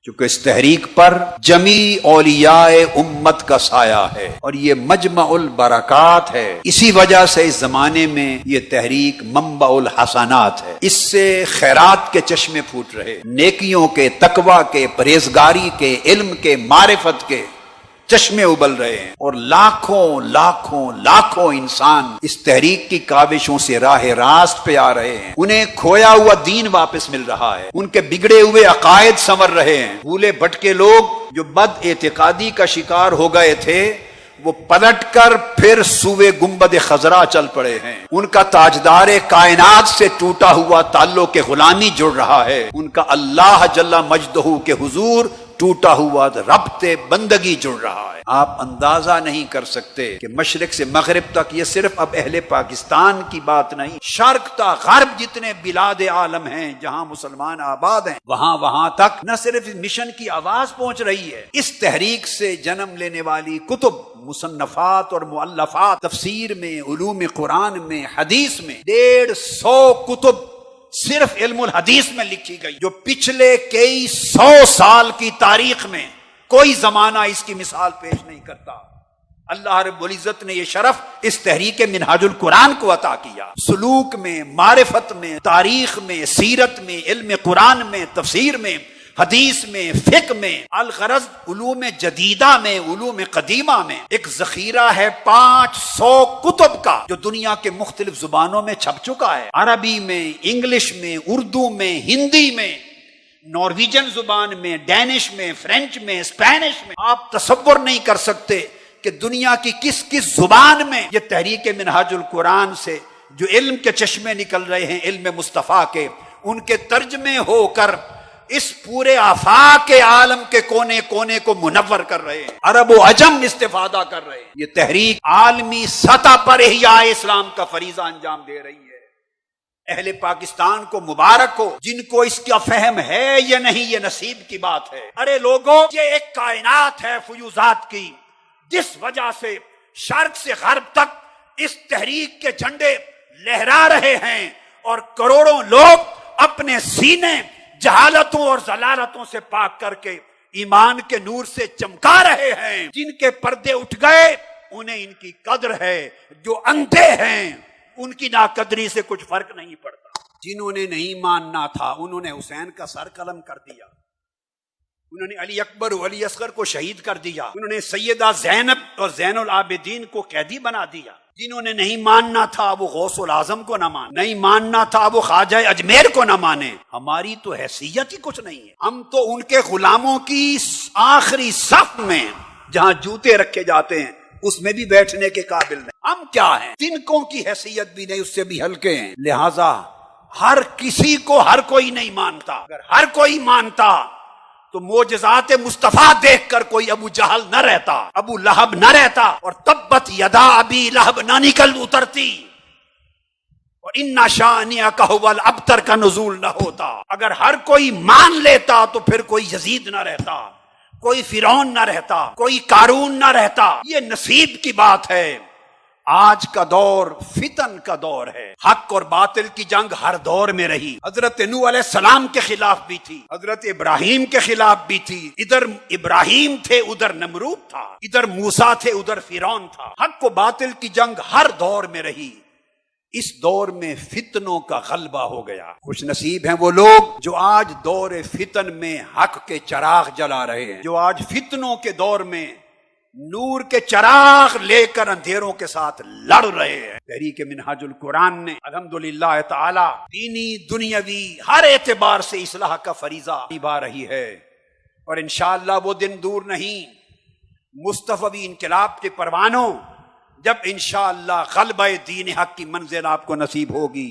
چونکہ اس تحریک پر جمیع اولیاء امت کا سایہ ہے اور یہ مجمع البرکات ہے. اسی وجہ سے اس زمانے میں یہ تحریک منبع الحسنات ہے. اس سے خیرات کے چشمے پھوٹ رہے، نیکیوں کے، تقوی کے، پرہیزگاری کے، علم کے، معرفت کے چشمے ابل رہے ہیں، اور لاکھوں لاکھوں لاکھوں انسان اس تحریک کی کاوشوں سے راہ راست پہ آ رہے ہیں. انہیں کھویا ہوا دین واپس مل رہا ہے، ان کے بگڑے ہوئے عقائد سنور رہے ہیں. بھولے بھٹکے لوگ جو بد اعتقادی کا شکار ہو گئے تھے وہ پلٹ کر پھر سوئے گنبد خضرا چل پڑے ہیں. ان کا تاجدار کائنات سے ٹوٹا ہوا تعلق غلامی جڑ رہا ہے، ان کا اللہ جل مجدہ کے حضور ٹوٹا ہوا ربط بندگی جڑ رہا ہے. آپ اندازہ نہیں کر سکتے کہ مشرق سے مغرب تک یہ صرف اب اہل پاکستان کی بات نہیں، شرق تا غرب جتنے بلاد عالم ہیں جہاں مسلمان آباد ہیں وہاں تک نہ صرف اس مشن کی آواز پہنچ رہی ہے، اس تحریک سے جنم لینے والی کتب، مصنفات اور مؤلفات، تفسیر میں، علوم قرآن میں، حدیث میں 150 کتب صرف علم الحدیث میں لکھی گئی، جو پچھلے کئی 100 سال کی تاریخ میں کوئی زمانہ اس کی مثال پیش نہیں کرتا. اللہ رب العزت نے یہ شرف اس تحریک منہاج القرآن کو عطا کیا. سلوک میں، معرفت میں، تاریخ میں، سیرت میں، علم قرآن میں، تفسیر میں، حدیث میں، فقہ میں، الغرض علوم جدیدہ میں، علوم قدیمہ میں ایک ذخیرہ ہے 500 کتب کا جو دنیا کے مختلف زبانوں میں چھپ چکا ہے، عربی میں، انگلش میں، اردو میں، ہندی میں، نارویجن زبان میں، ڈینش میں، فرینچ میں، اسپینش میں. آپ تصور نہیں کر سکتے کہ دنیا کی کس کس زبان میں یہ تحریک منہاج القرآن سے جو علم کے چشمے نکل رہے ہیں، علم مصطفیٰ کے، ان کے ترجمے ہو کر اس پورے آفاق عالم کے کونے کونے کو منور کر رہے ہیں، عرب و عجم استفادہ کر رہے ہیں. یہ تحریک عالمی سطح پر احیاء اسلام کا فریضہ انجام دے رہی ہے. اہل پاکستان کو مبارک ہو، جن کو اس کا فہم ہے یا نہیں یہ نصیب کی بات ہے. ارے لوگوں، یہ ایک کائنات ہے فیوزات کی، جس وجہ سے شرق سے غرب تک اس تحریک کے جھنڈے لہرا رہے ہیں اور کروڑوں لوگ اپنے سینے جہالتوں اور ضلالتوں سے پاک کر کے ایمان کے نور سے چمکا رہے ہیں. جن کے پردے اٹھ گئے انہیں ان کی قدر ہے، جو اندھے ہیں ان کی ناقدری سے کچھ فرق نہیں پڑتا. جنہوں نے نہیں ماننا تھا انہوں نے حسین کا سر قلم کر دیا، انہوں نے علی اکبر و علی اصغر کو شہید کر دیا، انہوں نے سیدہ زینب اور زین العابدین کو قیدی بنا دیا. جنہوں نے نہیں ماننا تھا وہ غوث العظم کو نہ مانے، نہیں ماننا تھا وہ خواجہ اجمیر کو نہ مانے. ہماری تو حیثیت ہی کچھ نہیں ہے، ہم تو ان کے غلاموں کی آخری صف میں جہاں جوتے رکھے جاتے ہیں اس میں بھی بیٹھنے کے قابل نہیں. ہم کیا ہیں؟ تنکوں کی حیثیت بھی نہیں، اس سے بھی ہلکے ہیں. لہذا ہر کسی کو ہر کوئی نہیں مانتا. اگر ہر کوئی مانتا تو معجزات مصطفیٰ دیکھ کر کوئی ابو جہل نہ رہتا، ابو لہب نہ رہتا، اور تبت یدا ابی لہب نہ نکل اترتی، اور اِنَّ شَانِئَکَ هُوَ الْأَبْتَرَ کا نزول نہ ہوتا. اگر ہر کوئی مان لیتا تو پھر کوئی یزید نہ رہتا، کوئی فرعون نہ رہتا، کوئی قارون نہ رہتا. یہ نصیب کی بات ہے. آج کا دور فتن کا دور ہے. حق اور باطل کی جنگ ہر دور میں رہی. حضرت نوح علیہ السلام کے خلاف بھی تھی، حضرت ابراہیم کے خلاف بھی تھی. ادھر ابراہیم تھے، ادھر نمرود تھا، ادھر موسیٰ تھے، ادھر فرعون تھا. حق و باطل کی جنگ ہر دور میں رہی. اس دور میں فتنوں کا غلبہ ہو گیا. خوش نصیب ہیں وہ لوگ جو آج دور فتن میں حق کے چراغ جلا رہے ہیں، جو آج فتنوں کے دور میں نور کے چراغ لے کر اندھیروں کے ساتھ لڑ رہے ہیں. تحریک منہاج القرآن نے الحمدللہ تعالی دینی دنیاوی ہر اعتبار سے اصلاح کا فریضہ نبھا رہی ہے، اور انشاءاللہ وہ دن دور نہیں. مصطفی انقلاب کے پروانوں، جب انشاءاللہ غلبہ دین حق کی منزل آپ کو نصیب ہوگی.